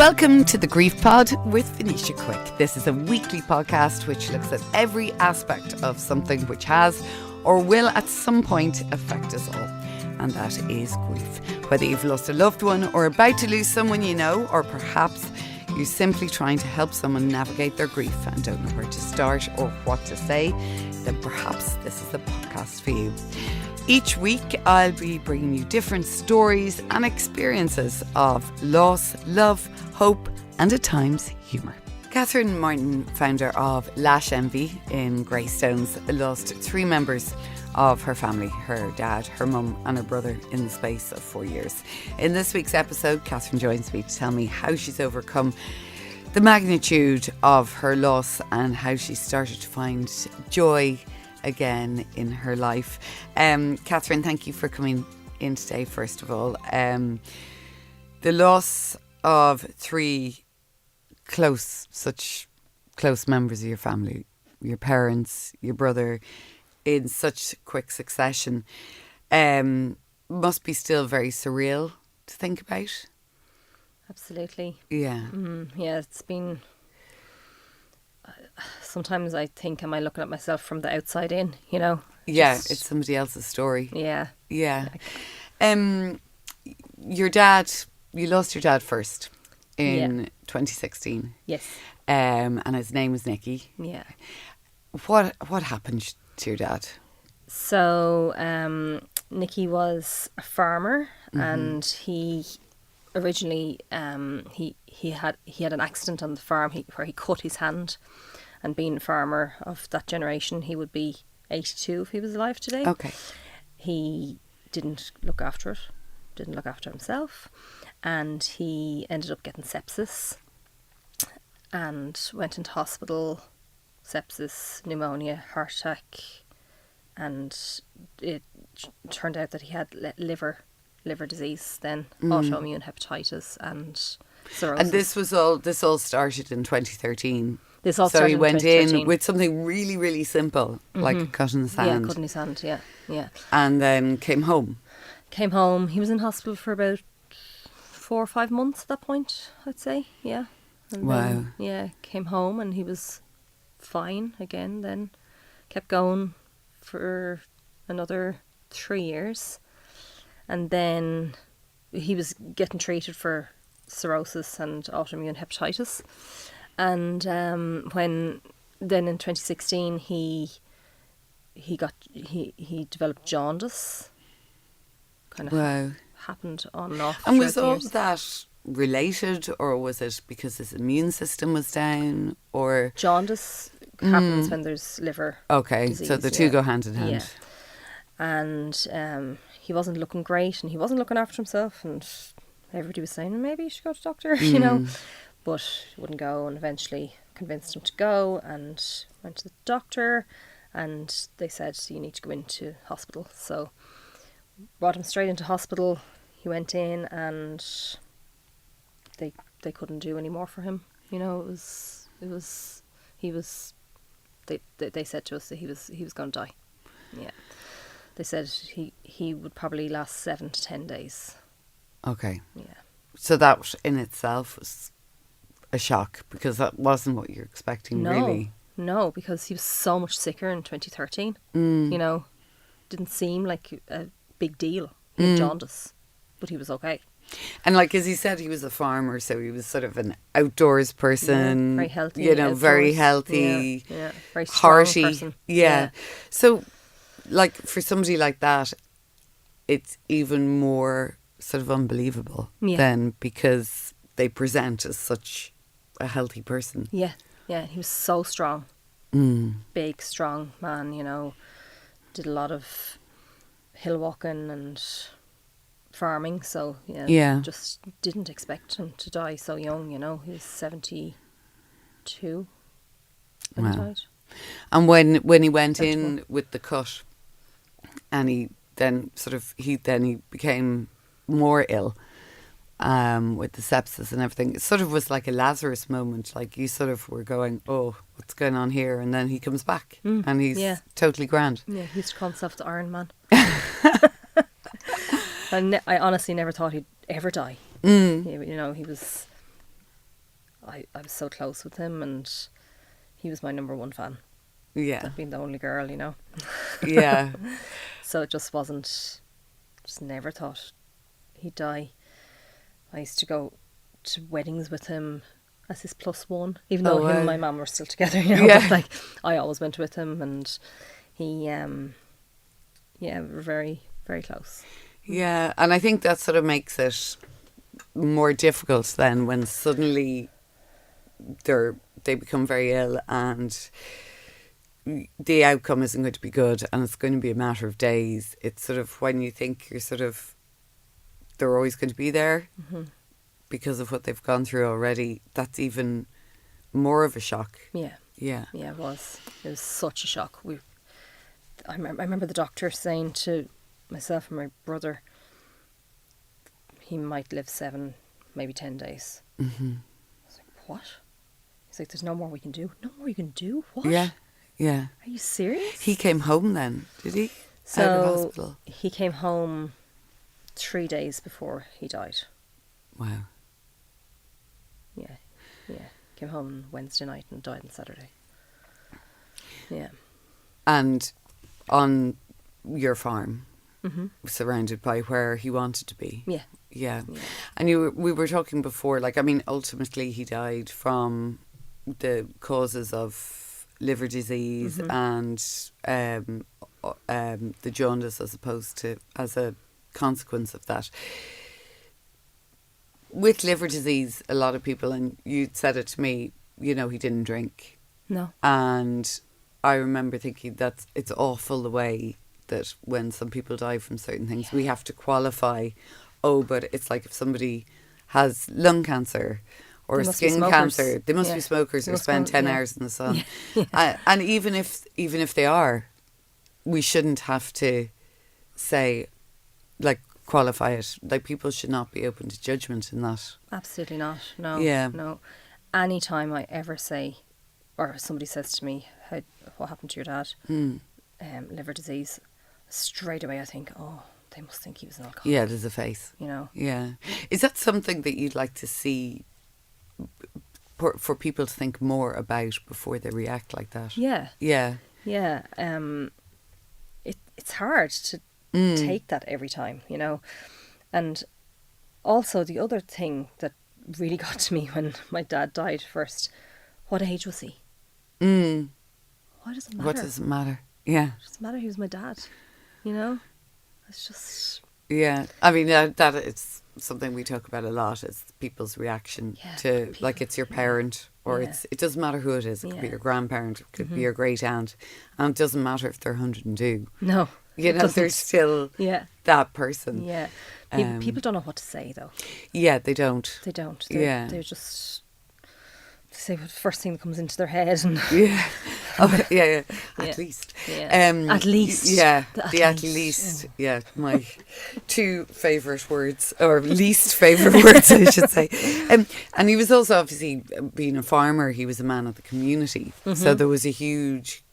Welcome to the Grief Pod with Venetia Quick. This is a weekly podcast which looks at every aspect of something which has or will at some point affect us all. And that is grief. Whether you've lost a loved one or about to lose someone you know, or perhaps you're simply trying to help someone navigate their grief and don't know where to start or what to say, then perhaps this is the podcast for you. Each week I'll be bringing you different stories and experiences of loss, love, hope and at times humour. Katherine Martin, founder of Lash Envy in Greystones, lost 3 members of her family, her dad, her mum and her brother, in the space of 4 years. In this week's episode, Katherine joins me to tell me how she's overcome the magnitude of her loss and how she started to find joy again in her life. Katherine, thank you for coming in today, first of all. The loss of 3 such close members of your family, your parents, your brother, in such quick succession, must be still very surreal to think about. Absolutely. Yeah. Yeah, it's been... Sometimes I think, am I looking at myself from the outside in, you know? Yeah, it's somebody else's story. Yeah. Yeah. Your dad, you lost your dad first in 2016. Yes. And his name was Nicky. Yeah. What happened to your dad? So, Nicky was a farmer, and he originally he had an accident on the farm where he cut his hand, and being a farmer of that generation, he would be 82 if he was alive today. Okay. He didn't look after it, didn't look after himself, and he ended up getting sepsis and went into hospital. Sepsis, pneumonia, heart attack, and it turned out that he had liver disease, then autoimmune hepatitis and cirrhosis. And this all started in 2013. So he went in with something really, really simple, like a cut in his hand. Yeah, cut in his hand, yeah. And then came home. He was in hospital for about 4 or 5 months at that point, I'd say, yeah. And wow. Then, came home and he was fine again, then kept going for another 3 years. And then he was getting treated for cirrhosis and autoimmune hepatitis. And when then in 2016 he developed jaundice. Kind of happened on and off. And was all that related, or was it because his immune system was down, or jaundice happens when there's liver disease, so the two go hand in hand. And he wasn't looking great, and he wasn't looking after himself, and everybody was saying maybe you should go to the doctor, you know, but he wouldn't go, and eventually convinced him to go and went to the doctor, and they said you need to go into hospital. So brought him straight into hospital. He went in and they couldn't do any more for him. You know, they said to us that he was going to die. Yeah. They said he would probably last 7 to 10 days. Okay. Yeah. So that in itself was a shock, because that wasn't what you're expecting, really. No, because he was so much sicker in 2013. You know, didn't seem like a big deal. He had jaundice, but he was okay. And like, as he said, he was a farmer, so he was sort of an outdoors person. Very healthy. You know, outdoors. very healthy. Yeah. Very strong hearty. person. Yeah. So, like, for somebody like that, it's even more sort of unbelievable then, because they present as such a healthy person. Yeah. He was so strong. Big, strong man, you know. Did a lot of hill walking and farming, so just didn't expect him to die so young, you know. He was 72 when he died. And when he went in with the cut, and he became more ill with the sepsis and everything, it sort of was like a Lazarus moment. Like, you sort of were going, oh, what's going on here? And then he comes back and he's totally grand. Yeah, he used to call himself the Iron Man. I honestly never thought he'd ever die. You know, he was I was so close with him, and he was my number one fan. Yeah. That being the only girl, you know. Yeah. So it just wasn't, just never thought he'd die. I used to go to weddings with him as his +1, even though him and my mum were still together, you know. Yeah. But like, I always went with him, and he, we were very, very close. Yeah, and I think that sort of makes it more difficult then when suddenly they become very ill and the outcome isn't going to be good and it's going to be a matter of days. It's sort of when you think they're always going to be there because of what they've gone through already, that's even more of a shock. Yeah. Yeah. Yeah, it was. It was such a shock. I remember the doctor saying to myself and my brother, he might live 7, maybe 10 days. Mm-hmm. I was like, what? He's like, there's no more we can do. No more you can do? What? Yeah. Yeah. Are you serious? He came home then, did he? So out of hospital. He came home 3 days before he died. Wow. Yeah. Yeah. Came home Wednesday night and died on Saturday. Yeah. And on your farm, surrounded by where he wanted to be. Yeah. Yeah. And we were talking before, like, I mean, ultimately he died from the causes of liver disease and the jaundice as a consequence of that. With liver disease, a lot of people, and you said it to me, you know, he didn't drink. No. And I remember thinking that it's awful the way that when some people die from certain things, we have to qualify, but it's like if somebody has lung cancer or skin cancer, they must be smokers or spend 10 hours in the sun. Yeah. And even if they are, we shouldn't have to say, like, qualify it. Like, people should not be open to judgment in that. Absolutely not. No. Yeah. No. Anytime I ever say, or somebody says to me, what happened to your dad? Liver disease. Straight away I think, they must think he was an alcoholic. Yeah, there's a face. You know? Yeah. Is that something that you'd like to see for people to think more about before they react like that? Yeah. Yeah. Yeah. It's hard to take that every time, you know. And also the other thing that really got to me when my dad died first, what age was he? Why does it matter? What does it matter? Yeah. It doesn't matter, he was my dad, you know. It's just... Yeah, I mean, that it's something we talk about a lot, is people's reaction to, people, like, it's your parent, or it doesn't matter who it is. It could be your grandparent, it could be your great aunt, and it doesn't matter if they're 102. No, you know, they're still that person. Yeah, people don't know what to say though. Yeah, they don't. They don't. They're just say what the first thing that comes into their head. And at least. Yeah. At least. Yeah, at least. Yeah, my 2 favourite words, or least favourite words, I should say. And he was also, obviously, being a farmer, he was a man of the community. So there was a huge,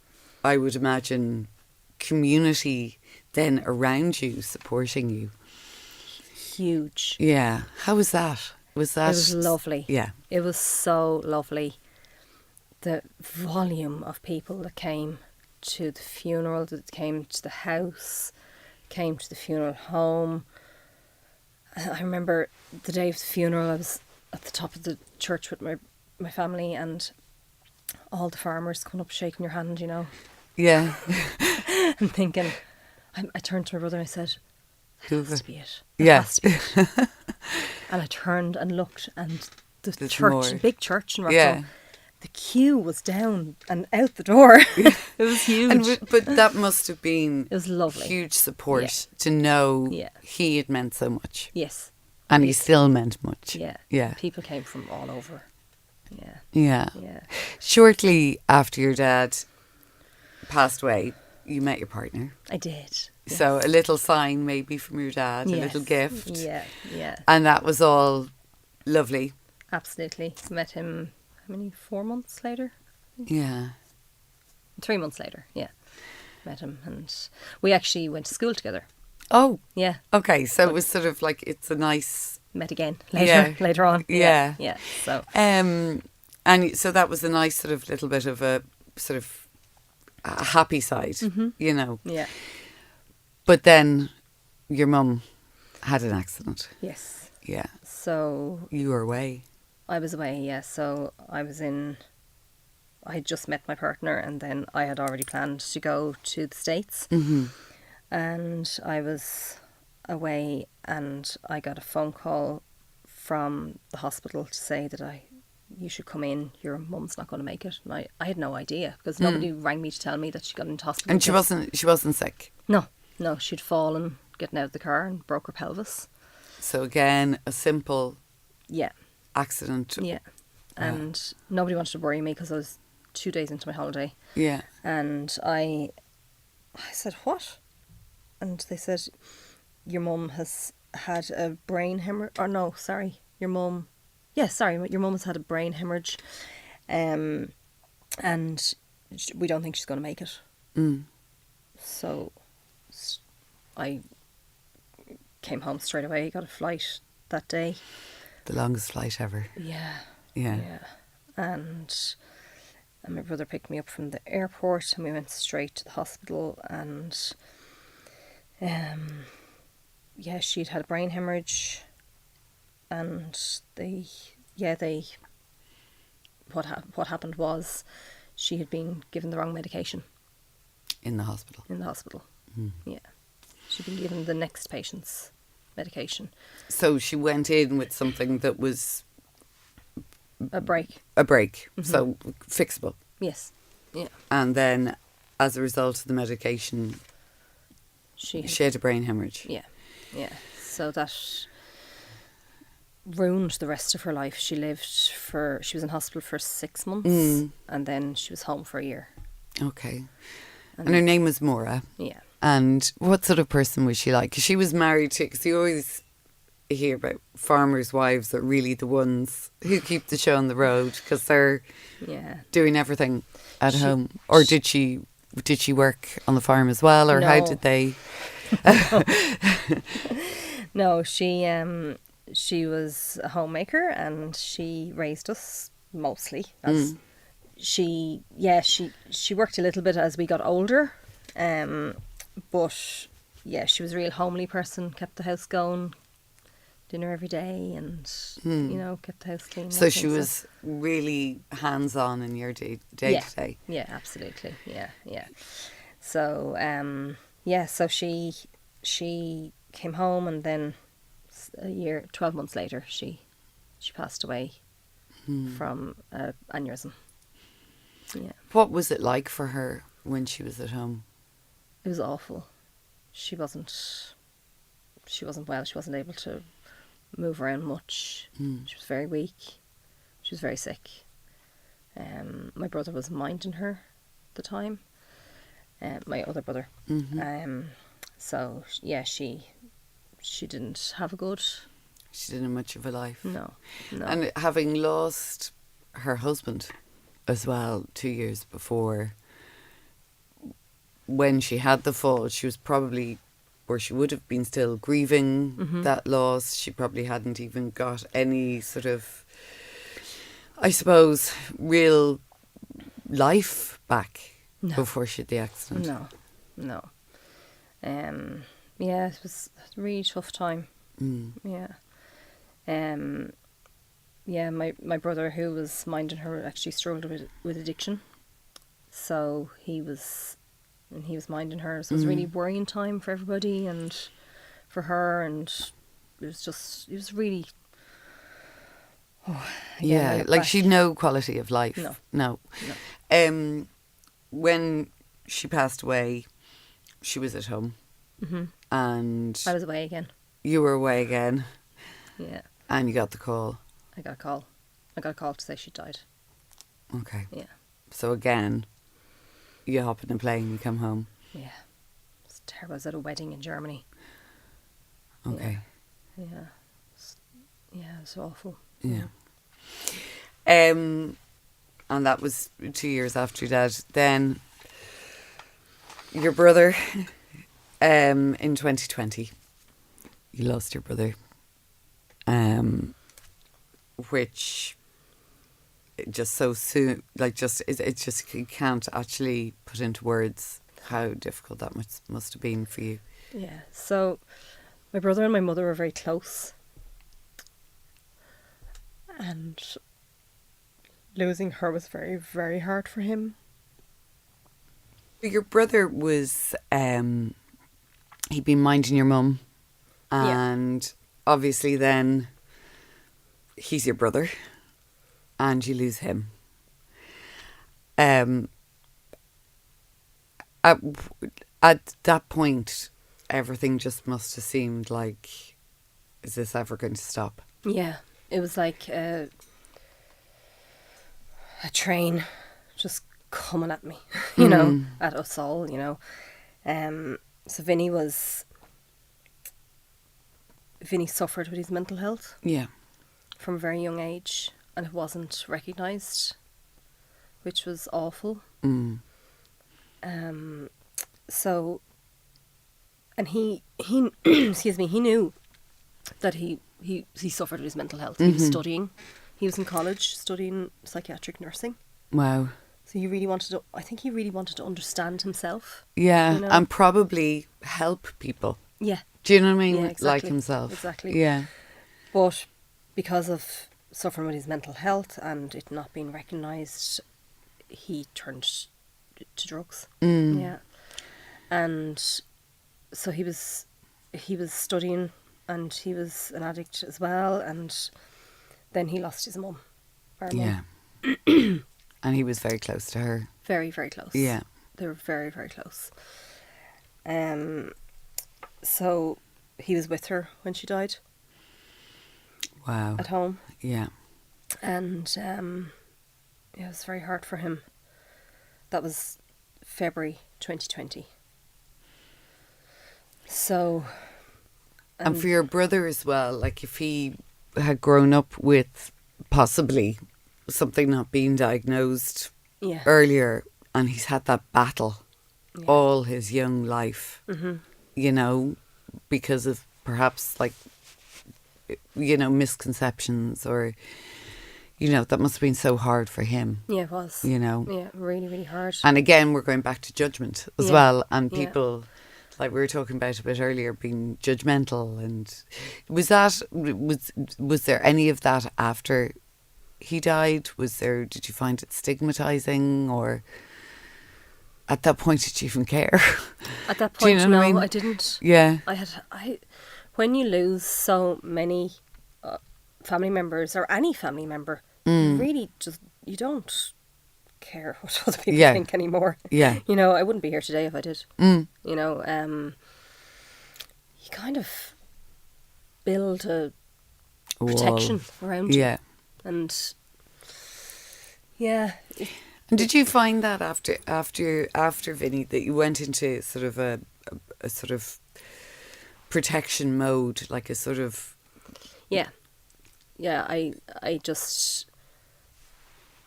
I would imagine, community then around you, supporting you. Huge. Yeah. How was that? It was lovely. Yeah. It was so lovely. The volume of people that came to the funeral, that came to the house, came to the funeral home. I remember the day of the funeral, I was at the top of the church with my family, and all the farmers coming up shaking your hand, you know. Yeah. And thinking, I turned to my brother and I said, that has to be it. That has to be it. And I turned and looked, and the church, big church in Rockville, the queue was down and out the door. It was huge. But that must have been it was lovely. Huge support to know he had meant so much. Yes. And he still meant much. Yeah. Yeah. People came from all over. Yeah. Yeah. Yeah. Shortly after your dad passed away, you met your partner. I did. Yes. So a little sign maybe from your dad, a little gift. Yeah, yeah. And that was all lovely. Absolutely. Met him, how many, 4 months later? Yeah. 3 months later, yeah. Met him, and we actually went to school together. Oh. Yeah. Okay, so it was sort of like, it's a nice met again later on. Yeah. Yeah. So. And so that was a nice sort of little bit of a sort of a happy side, you know. Yeah. But then your mum had an accident. Yes. Yeah. So You were away. I was away, yeah. So I had just met my partner, and then I had already planned to go to the States. Mm-hmm. And I was away, and I got a phone call from the hospital to say that you should come in, your mum's not going to make it. And I had no idea, because nobody rang me to tell me that she got into hospital. And she wasn't sick? No, she'd fallen getting out of the car and broke her pelvis. So again, a simple accident. Yeah. And nobody wanted to worry me, because I was 2 days into my holiday. Yeah. And I said, what? And they said, your mum has had a brain hemorrhage. Or no, sorry, your mum has had a brain hemorrhage. And we don't think she's going to make it. Mm. So I came home straight away, got a flight that day. The longest flight ever. Yeah. Yeah. And my brother picked me up from the airport, and we went straight to the hospital. And she'd had a brain hemorrhage, and what happened was she had been given the wrong medication In the hospital. Mm. Yeah, she'd been given the next patient's medication. So she went in with something that was A break. So fixable. Yes. Yeah. And then, as a result of the medication, she had a brain hemorrhage. Yeah. So that ruined the rest of her life. She was in hospital for 6 months, and then she was home for a year. Okay. And her name was Maura. Yeah. And what sort of person was she like? Because she was married to, because you always hear about farmers' wives are really the ones who keep the show on the road, because they're doing everything at home. Or did she work on the farm as well, or how did they? No, she was a homemaker, and she raised us mostly. She worked a little bit as we got older, but she was a real homely person. Kept the house going, dinner every day, and kept the house clean. So she was really hands-on in your day to day. Yeah, absolutely. Yeah. So so she came home, and then 12 months later, she passed away from aneurysm. Yeah. What was it like for her when she was at home? It was awful. She wasn't well. She wasn't able to move around much. She was very weak. She was very sick. My brother was minding her at the time. My other brother. So she didn't have a good. She didn't have much of a life. No. And having lost her husband as well 2 years before, when she had the fall, she was probably, or she would have been still grieving that loss. She probably hadn't even got any sort of, I suppose, real life back before she had the accident. No. It was a really tough time. My brother, who was minding her, actually struggled with addiction. So he was minding her. So it was a really worrying time for everybody and for her, and it was really. Like she'd no quality of life. No. When she passed away, she was at home. And I was away again. You were away again. Yeah. And you got the call. I got a call to say she died. Okay. Yeah. So again, you hop in a plane, you come home. Yeah. It's terrible. I was at a wedding in Germany. Okay. Yeah. It was awful. Yeah. And that was 2 years after your dad. Then your brother, in 2020, you lost your brother. which just so soon, like just it's just you can't actually put into words how difficult that must have been for you. Yeah. So my brother and my mother were very close, and losing her was very, very hard for him. Your brother was he'd been minding your mum, and obviously then he's your brother, and you lose him. At that point, everything just must have seemed like, is this ever going to stop? Yeah, it was like a train just coming at me, you know, at us all, you know. So Vinny suffered with his mental health. Yeah. From a very young age, and it wasn't recognised, which was awful. So, and he excuse me, he knew that he suffered with his mental health. He was studying. He was in college studying psychiatric nursing. Wow. So I think he really wanted to understand himself. Yeah, you know? and probably help people. Yeah. Do you know what I mean? Yeah, exactly. Like himself. Exactly. Yeah. But because of suffering with his mental health and it not being recognised, he turned to drugs. Yeah. And so he was studying, and he was an addict as well, and then he lost his mum. Yeah. And he was very close to her. Very, very close. Yeah. They were very, very close. So he was with her when she died. Wow. At home. Yeah. And it was very hard for him. That was February 2020. So... and for your brother as well, like if he had grown up with possibly something not being diagnosed earlier, and he's had that battle all his young life, you know, because of perhaps like, you know, misconceptions or, you know, that must have been so hard for him. Yeah, it was. You know? Yeah, really, really hard. And again, we're going back to judgment as well, and people... like we were talking about a bit earlier, being judgmental, and was there any of that after he died? Did you find it stigmatizing, or at that point did you even care? At that point, you know no, I mean? I didn't. Yeah. When you lose so many family members or any family member, you really you don't care what other people think anymore. Yeah. You know, I wouldn't be here today if I did. You know, you kind of build a protection around you. And yeah. And did you find that after Vinny that you went into sort of a sort of protection mode, like a sort of... Yeah, I just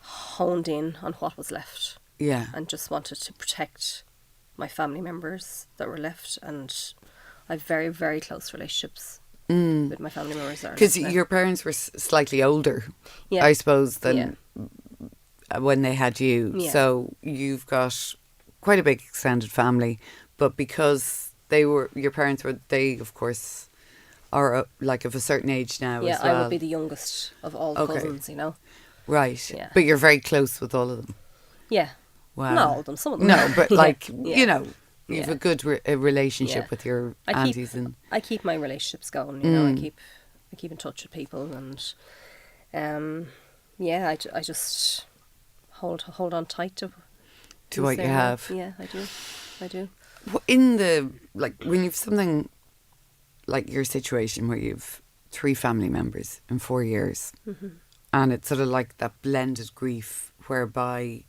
honed in on what was left. Yeah. And just wanted to protect my family members that were left, and I have very, very close relationships with my family members. Because your parents were slightly older, I suppose, than when they had you. Yeah. So you've got quite a big extended family, but because your parents were, they of course are like of a certain age now as well. Yeah, I would be the youngest of all the cousins, you know. Right. Yeah. But you're very close with all of them. Yeah. Wow. Not all of them, some of them. No, but like, you know, you have a good relationship with your aunties. I keep my relationships going, you know, I keep in touch with people, and I just hold on tight to what you have. Yeah, I do. In the, like, when you've something like your situation where you've 3 family members in 4 years, and it's sort of like that blended grief whereby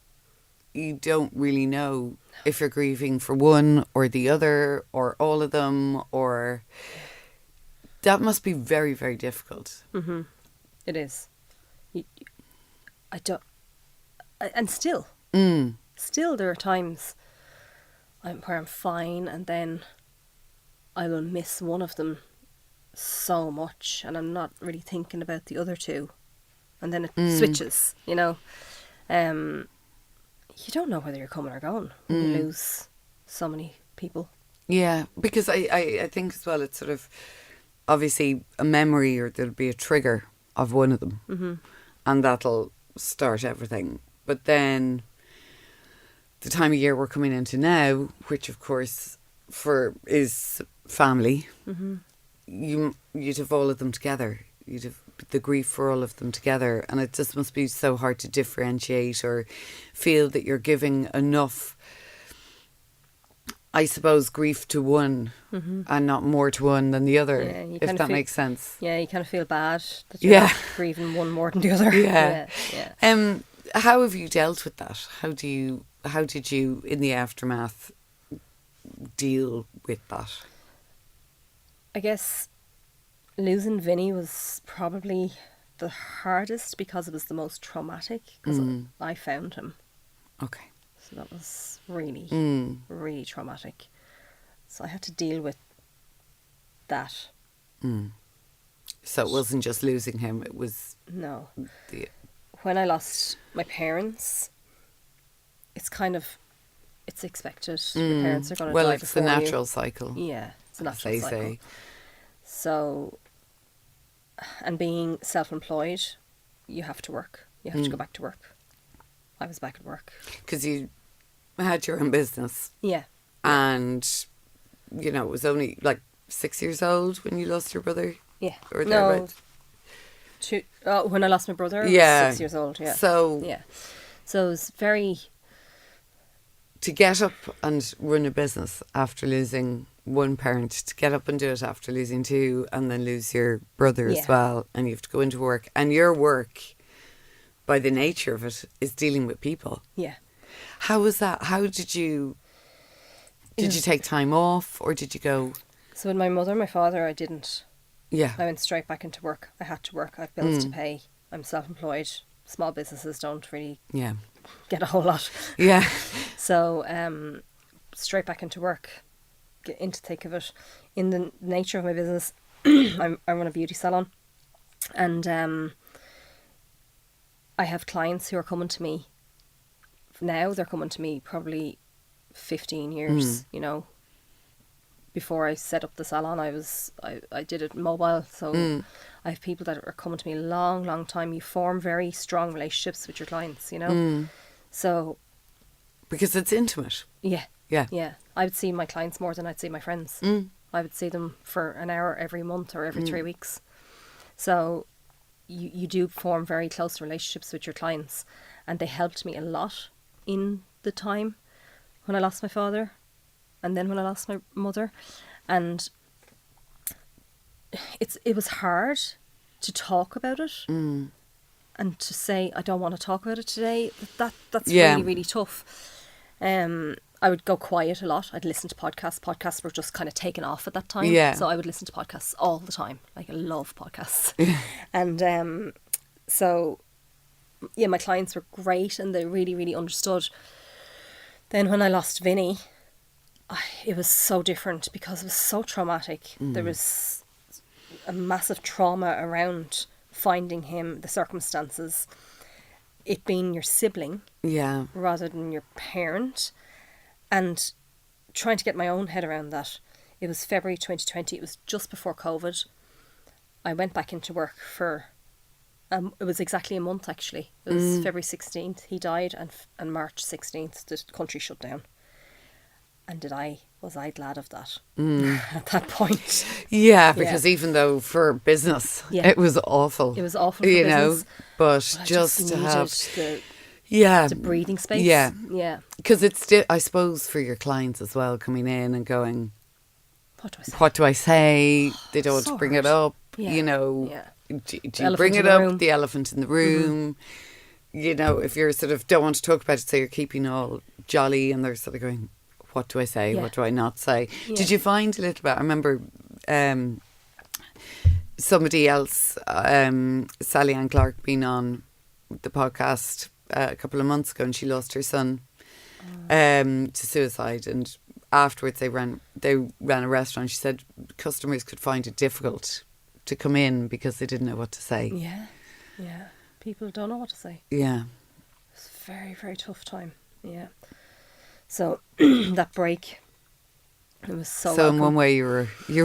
you don't really know if you're grieving for one or the other or all of them, or that must be very, very difficult. It is. I don't, and still there are times where I'm fine, and then I will miss one of them so much, and I'm not really thinking about the other two. And then it switches, you know. You don't know whether you're coming or going when you lose so many people. Yeah, because I think as well, it's sort of obviously a memory, or there'll be a trigger of one of them, and that'll start everything. But then the time of year we're coming into now, which of course is family, you'd have all of them together. You'd have the grief for all of them together, and it just must be so hard to differentiate or feel that you're giving enough, I suppose, grief to one and not more to one than the other, if that makes sense. Yeah, you kind of feel bad that you're grieving one more than the other. Yeah. How have you dealt with that? How did you in the aftermath deal with that? I guess losing Vinny was probably the hardest because it was the most traumatic, because I found him. Okay. So that was really, really traumatic. So I had to deal with that. So it wasn't just losing him, it was... No. When I lost my parents, it's expected. Your parents are going to die before you. Well, it's the natural cycle. Yeah, it's a natural cycle. Say. So, and being self-employed, you have to work. You have to go back to work. I was back at work. Because you had your own business. Yeah. And, you know, it was only like 6 years old when you lost your brother? Yeah. Or thereabouts? When I lost my brother, I was 6 years old, yeah. So... Yeah. So it was very... To get up and run a business after losing one parent, to get up and do it after losing two, and then lose your brother as well, and you have to go into work. And your work, by the nature of it, is dealing with people. Yeah. How was that? How did you... Did you take time off, or did you go... So with my mother and my father, I didn't. Yeah. I went straight back into work. I had to work. I have bills to pay. I'm self-employed. Small businesses don't really get a whole lot. Yeah. So straight back into work, get into the thick of it. In the nature of my business, I run a beauty salon, and I have clients who are coming to me now. They're coming to me probably 15 years, you know. Before I set up the salon, I did it mobile, so I have people that are coming to me a long, long time. You form very strong relationships with your clients, you know. So because it's intimate. Yeah. Yeah. Yeah. I would see my clients more than I'd see my friends. I would see them for an hour every month or every 3 weeks. So you do form very close relationships with your clients, and they helped me a lot in the time when I lost my father. And then when I lost my mother, and it was hard to talk about it, and to say I don't want to talk about it today. That's really, really tough. I would go quiet a lot. I'd listen to podcasts. Podcasts were just kind of taken off at that time. Yeah. So I would listen to podcasts all the time. Like, I love podcasts. And so yeah, my clients were great, and they really, really understood. Then when I lost Vinny, it was so different because it was so traumatic. There was a massive trauma around finding him, the circumstances, it being your sibling rather than your parent, and trying to get my own head around that. It was February 2020. It was just before COVID. I went back into work for it was exactly a month, actually. It was February 16th he died, and March 16th the country shut down. And was I glad of that at that point? Yeah, because even though for business, it was awful. It was awful for business. But just to have the breathing space. Yeah. Yeah. Because it's still, I suppose, for your clients as well, coming in and going, what do I say? They don't want to bring it up. Yeah. You know, do you bring it up? The elephant in the room. You know, if you're sort of don't want to talk about it, so you're keeping all jolly, and they're sort of going, what do I say? Yeah. What do I not say? Yeah. Did you find a little bit? I remember somebody else, Sally Ann Clark, being on the podcast a couple of months ago, and she lost her son to suicide. And afterwards they ran a restaurant. She said customers could find it difficult to come in because they didn't know what to say. Yeah. People don't know what to say. Yeah. It's a very, very tough time. Yeah. So that break, it was so welcome. In one way you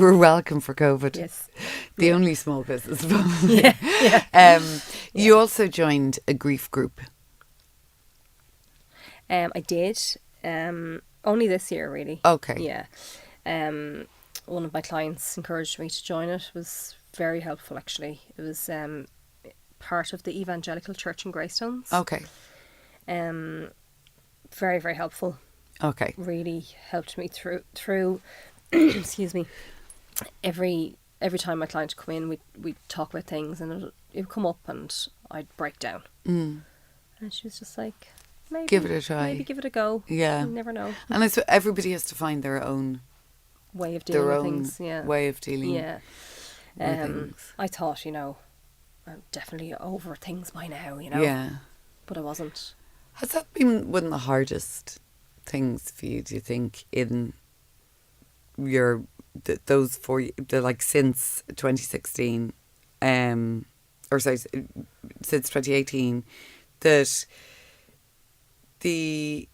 were welcome for COVID. Yes. The only small business. Yeah. You also joined a grief group. I did. Only this year, really. Okay. Yeah. One of my clients encouraged me to join it. It was very helpful, actually. It was part of the Evangelical Church in Greystones. Okay. Very, very helpful. Okay. Really helped me through excuse me. Every time my client would come in, we'd talk about things, and it would come up and I'd break down. And she was just like, maybe give it a try. Maybe give it a go. Yeah. You never know. And it's, everybody has to find their own way of dealing with things. Yeah. way of dealing Yeah. with things. I thought, I'm definitely over things by now, Yeah. But I wasn't. Has that been one of the hardest things for you, do you think, in your those 4 like since 2016 or sorry, since 2018, that the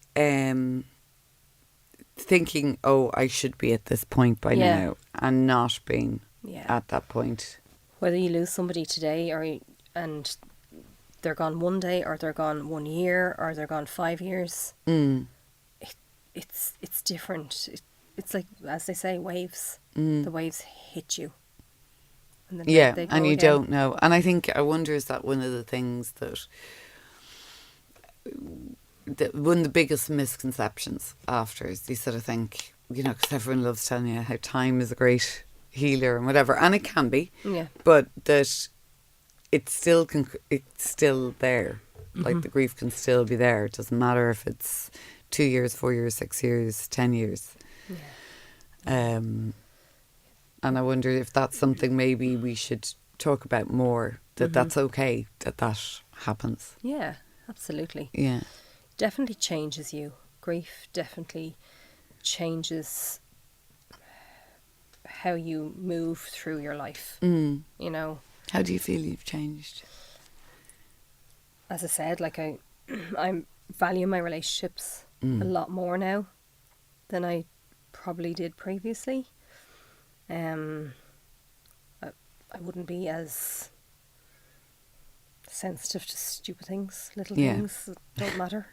thinking, oh, I should be at this point by now, and not being at that point? Whether you lose somebody today and they're gone one day, or they're gone 1 year, or they're gone 5 years, it's different. It's like, as they say, waves. The waves hit you. And then they go and you again. don't know. And I wonder, is that one of the things that one of the biggest misconceptions after is you sort of think, because everyone loves telling you how time is a great healer and whatever, and it can be, but that it's still there. Like the grief can still be there. It doesn't matter if it's 2 years, 4 years, 6 years, 10 years. And I wonder if that's something maybe we should talk about more, that that's okay, that happens. Yeah, absolutely. Yeah. Definitely changes you. Grief definitely changes how you move through your life. How do you feel you've changed? As I said, like I value my relationships a lot more now than I probably did previously. I wouldn't be as sensitive to stupid things, little things that don't matter,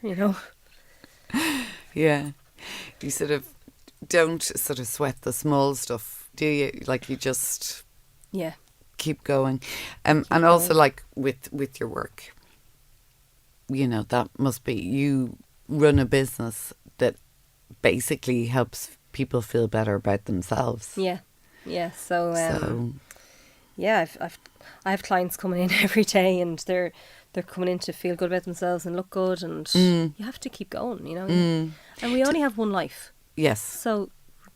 Yeah. You sort of don't sort of sweat the small stuff, do you? Like you just keep going. And also like with your work, that must be, you run a business that basically helps people feel better about themselves. Yeah. So I have clients coming in every day, and they're coming in to feel good about themselves and look good, and you have to keep going, And we only have one life. Yes. So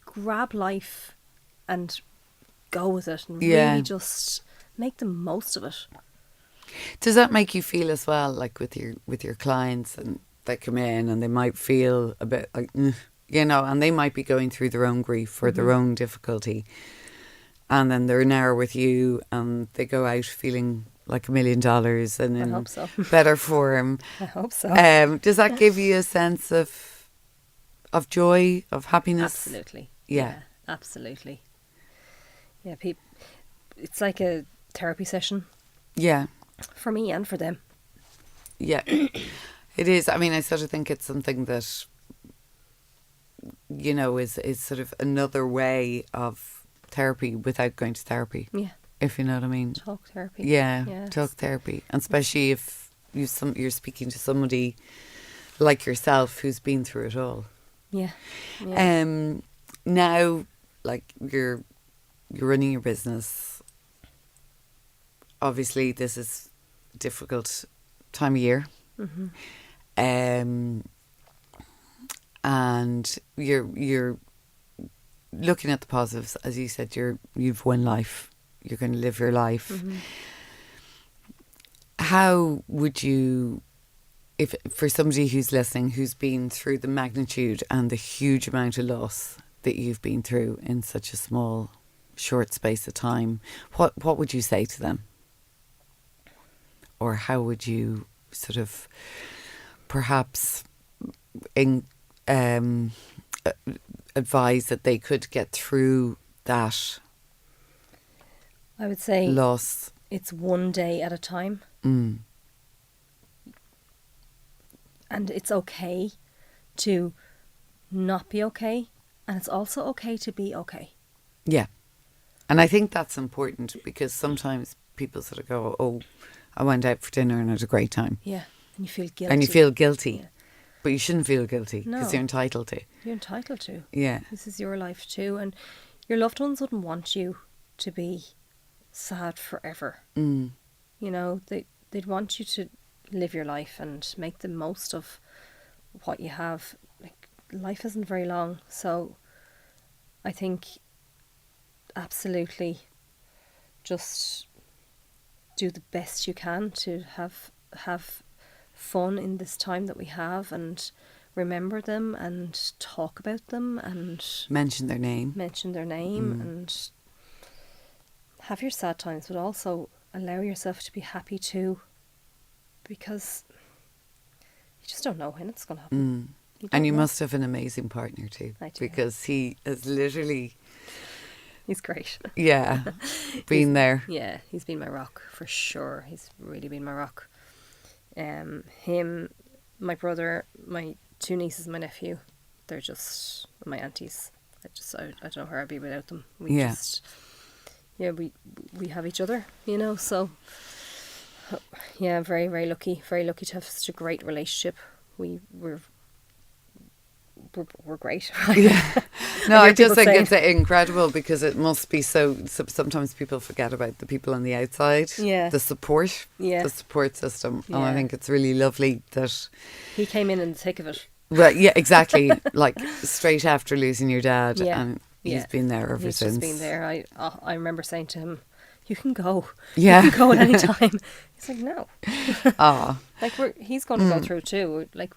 grab life and go with it, and really just make the most of it. Does that make you feel as well, like with your clients, and they come in and they might feel a bit like, and they might be going through their own grief or their own difficulty, and then they're now with you and they go out feeling like $1 million and in I hope so. better form? I hope so. Does that give you a sense of joy, of happiness? Absolutely. Yeah, absolutely. Yeah, it's like a therapy session. Yeah. For me and for them. Yeah. It is. I mean, I sort of think it's something that, is sort of another way of therapy without going to therapy. Yeah. If you know what I mean. Talk therapy. Yeah, talk therapy. And especially if you're speaking to somebody like yourself who's been through it all. Yeah. Now, like, you're running your business. Obviously, this is a difficult time of year. And you're looking at the positives. As you said, you've one life. You're going to live your life. How would you if for somebody who's listening, who's been through the magnitude and the huge amount of loss that you've been through in such a small, short space of time, what would you say to them? Or how would you sort of perhaps advise that they could get through that I would say loss? It's one day at a time. Mm. And it's okay to not be okay. And it's also okay to be okay. Yeah. And I think that's important, because sometimes people sort of go, oh, I went out for dinner and had a great time. Yeah. And you feel guilty. And you feel guilty. Yeah. But you shouldn't feel guilty, because No. you're entitled to. You're entitled to. Yeah. This is your life too. And your loved ones wouldn't want you to be sad forever. Mm. You know, they'd want you to live your life and make the most of what you have. Like, life isn't very long, so I think absolutely just do the best you can to have fun in this time that we have, and remember them and talk about them and Mention their name. And have your sad times, but also allow yourself to be happy too, because you just don't know when it's going to happen. And you know. must have an amazing partner too. I do. Because he is literally, He's great. yeah, been there. Yeah, he's been my rock for sure. He's really been my rock. Him, my brother, my two nieces, my nephew, they're just my aunties. I don't know where I'd be without them. We have each other, you know. So yeah, I'm very, very lucky to have such a great relationship. We're great. Yeah. No, I I hear just people think saying- it's incredible, because it must be so. Sometimes people forget about the people on the outside. Yeah. The support. Yeah. The support system, and I Yeah. think it's really lovely that. He came in the thick of it. Well, yeah, exactly. Like straight after losing your dad, Yeah. and he's Yeah. been there ever He's since. just been there. I remember saying to him, "You can go. Yeah. You can go at any time." He's like, "No." Ah, Like he's going to go through too. Like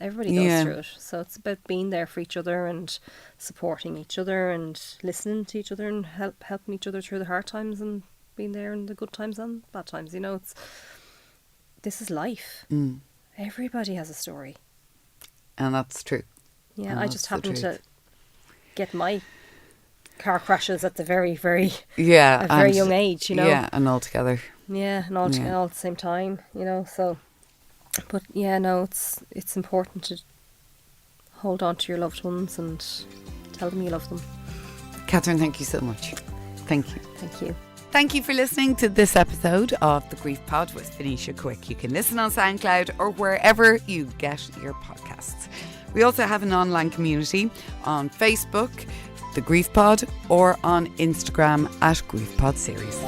everybody goes Yeah. through it. So it's about being there for each other and supporting each other and listening to each other and helping each other through the hard times and being there in the good times and bad times. You know, this is life. Everybody has a story. and that's true. Yeah, And I that's just the happened to truth. get my car crashes at the very, very Yeah, a very and- young age, you know. Yeah, and all together. Yeah, and all Yeah. all at the same time, you know. So, but yeah, no, it's important to hold on to your loved ones and tell them you love them. Katherine, thank you so much. Thank you. Thank you. Thank you for listening to this episode of The Grief Pod with Venetia Quick. You can listen on SoundCloud or wherever you get your podcasts. We also have an online community on Facebook, The Grief Pod, or on Instagram @GriefPod Series.